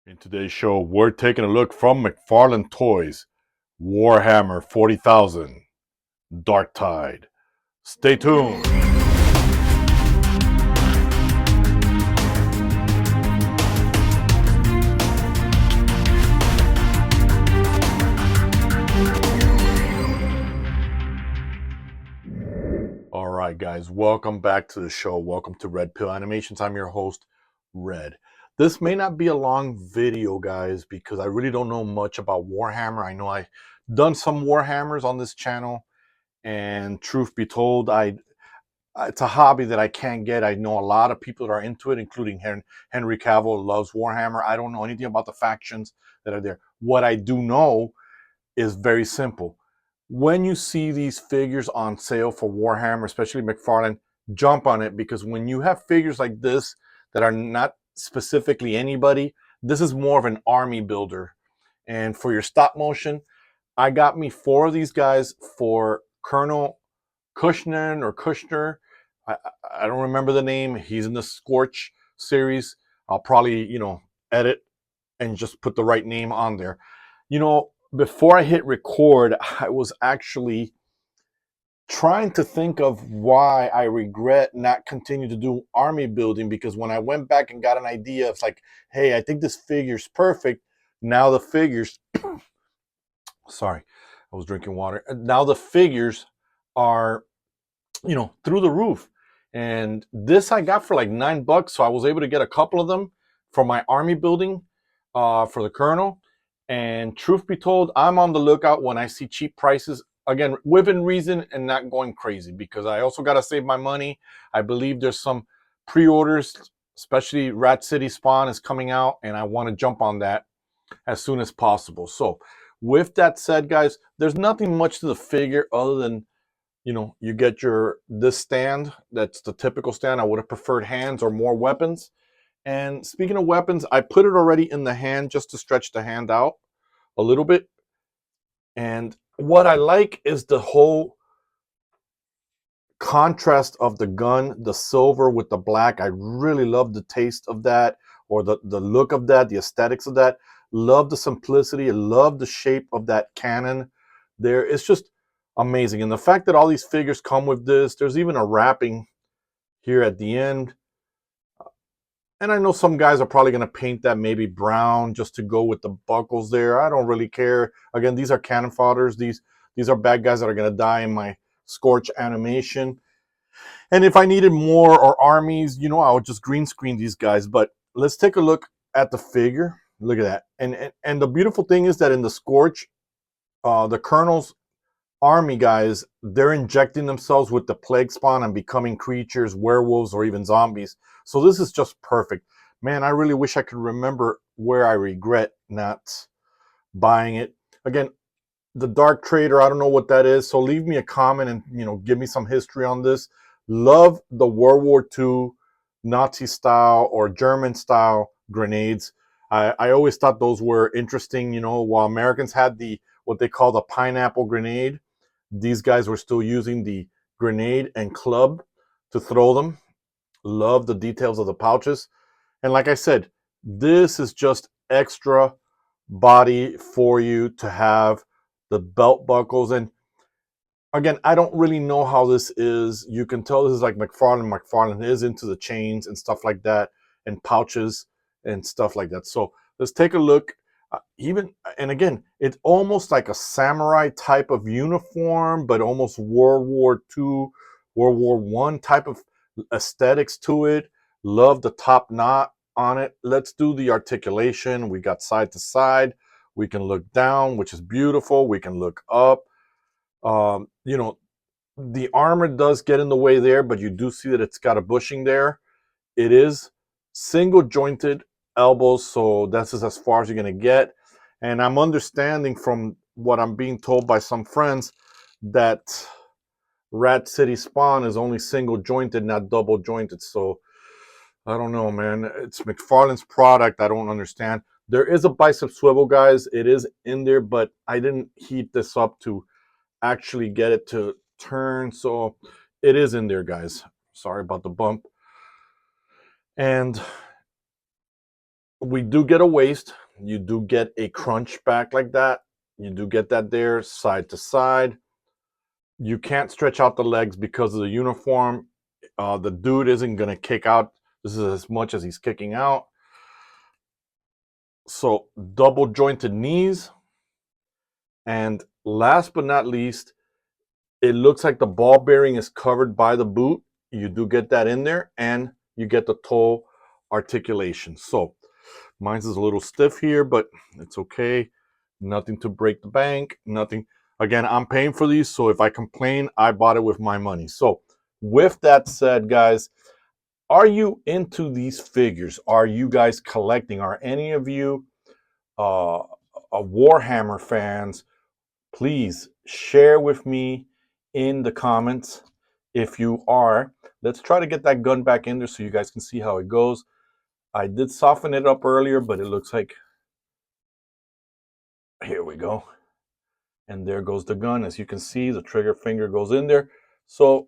In today's show, we're taking a look from McFarlane Toys, Warhammer 40,000, Darktide. Stay tuned. All right, guys, welcome back to the show. Welcome to R.P.Animations. I'm your host, Red. This may not be a long video, guys, because I really don't know much about Warhammer. I know I've done some Warhammers on this channel, and truth be told, it's a hobby that I can't get. I know a lot of people that are into it, including Henry Cavill loves Warhammer. I don't know anything about the factions that are there. What I do know is very simple. When you see these figures on sale for Warhammer, especially McFarlane, jump on it, because when you have figures like this that are not specifically anybody, this is more of an army builder. And for your stop motion, I got me 4 of these guys for Colonel Kushner. I, I don't remember the name. He's in the Scorch series. I'll probably, edit and just put the right name on there. Before I hit record, I was actually trying to think of why I regret not continuing to do army building, because when I went back and got an idea, it's like, hey, I think this figure's perfect. Now the figures, sorry, I was drinking water. Now the figures are, through the roof. And this I got for like $9, so I was able to get a couple of them for my army building for the Colonel. And truth be told, I'm on the lookout when I see cheap prices. Again, within reason and not going crazy, because I also got to save my money. I believe there's some pre-orders, especially Rat City Spawn is coming out, and I want to jump on that as soon as possible. So with that said, guys, there's nothing much to the figure other than, you get this stand. That's the typical stand. I would have preferred hands or more weapons. And speaking of weapons, I put it already in the hand just to stretch the hand out a little bit. And what I like is the whole contrast of the gun, the silver with the black. I really love the taste of that, or the look of that, the aesthetics of that. Love the simplicity. Love the shape of that cannon there. It's just amazing. And the fact that all these figures come with this, there's even a wrapping here at the end. And I know some guys are probably going to paint that maybe brown just to go with the buckles there. I don't really care. Again, these are cannon fodders. These are bad guys that are going to die in my Scorch animation. And if I needed more or armies, I would just green screen these guys. But let's take a look at the figure. Look at that. And the beautiful thing is that in the Scorch, the Colonel's army guys, they're injecting themselves with the plague spawn and becoming creatures, werewolves, or even zombies. So this is just perfect. Man, I really wish I could remember where I regret not buying it. Again, the Dark Traitor, I don't know what that is. So leave me a comment and, give me some history on this. Love the World War II Nazi style or German style grenades. I always thought those were interesting. While Americans had what they call the pineapple grenade, these guys were still using the grenade and club to throw them. Love the details of the pouches. And like I said, this is just extra body for you to have the belt buckles. And again, I don't really know how this is. You can tell this is like McFarlane. McFarlane is into the chains and stuff like that, and pouches and stuff like that. So let's take a look. And again, it's almost like a samurai type of uniform, but almost World War II, World War I type of aesthetics to it. Love the top knot on it. Let's do the articulation. We got side to side. We can look down, which is beautiful. We can look up. The armor does get in the way there, but you do see that it's got a bushing there. It is single jointed elbows, so that's as far as you're going to get. And I'm understanding from what I'm being told by some friends that Rat City Spawn is only single jointed, not double jointed. So I don't know, man. It's McFarlane's product. I don't understand. There is a bicep swivel, guys. It is in there, but I didn't heat this up to actually get it to turn. So it is in there, guys. Sorry about the bump. And we do get a waist. You do get a crunch back like that. You do get that there, side to side. You can't stretch out the legs because of the uniform. The dude isn't going to kick out. This is as much as he's kicking out. So double jointed knees. And last but not least, it looks like the ball bearing is covered by the boot. You do get that in there, and you get the toe articulation. So mine's is a little stiff here, but it's okay. Nothing to break the bank. Nothing. Again, I'm paying for these, so if I complain, I bought it with my money. So with that said, guys, are you into these figures? Are you guys collecting? Are any of you Warhammer fans? Please share with me in the comments if you are. Let's try to get that gun back in there so you guys can see how it goes. I did soften it up earlier, but it looks like, here we go. And there goes the gun. As you can see, the trigger finger goes in there. So,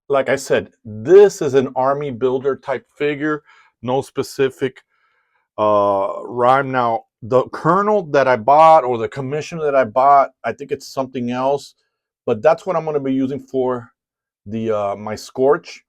like I said, this is an army builder type figure. No specific rhyme. Now, the kernel that I bought or the commissioner that I bought, I think it's something else. But that's what I'm going to be using for the my Scorch.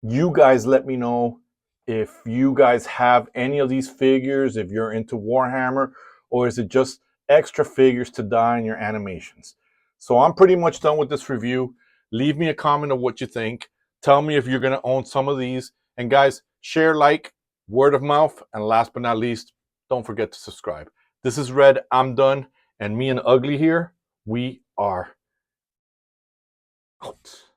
You guys let me know if you guys have any of these figures, if you're into Warhammer, or is it just extra figures to die in your animations. So I'm pretty much done with this review. Leave me a comment of what you think. Tell me if you're going to own some of these. And guys, share, like, word of mouth, and last but not least, don't forget to subscribe. This is Red. I'm done. And me and Ugly here, we are out.